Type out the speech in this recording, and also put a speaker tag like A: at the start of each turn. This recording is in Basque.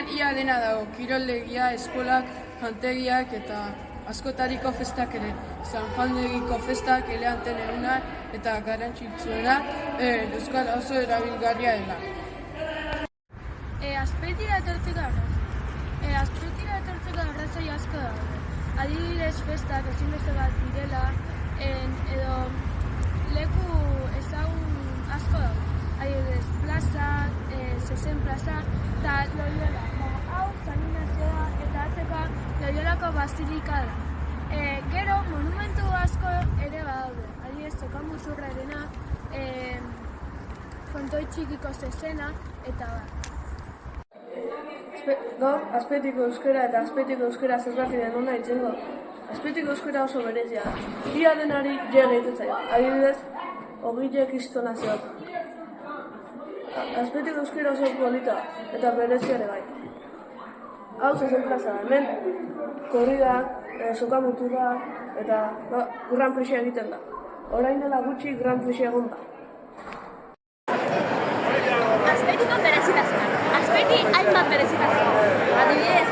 A: Herrian ia dena dago, kiroldegia, eskolak, jantegiak eta askotariko festak ere. San Juandegiko festak, eleanten eguna eta garrantzitsuena euskal oso erabilgarria dela.
B: Azpeitira etortzeko arrazoi asko daude. Adibidez festak ezinbeste bat direla edo leku ezagun asko daude. Adibidez plaza, zezen plaza eta Loiola. Hau Zaninazioa eta atzeko Loiolako basilika da. Gero monumentu asko ere badaude. Adibidez Sokamuturra erena, Frontoi Txikiko zezena eta bat.
C: Gaur, Azpeitiko euskara eta Azpeitiko euskara zergatik hona itzengo. Azpeitiko euskara oso berezia da. Ia denari je egiten zaio. Adibidez, Ogile Kristonazioak. Azpeitiko euskara oso polita eta berezia ere bai. Hau zezen plaza da. Hemen, korridak, sokamuturra eta Gran Prixia egiten da. Orain dela gutxi Gran Prixia egon da.
D: Azpeitiko berezitasunak. Azpeiti hainbat berezitasun. Adibidez,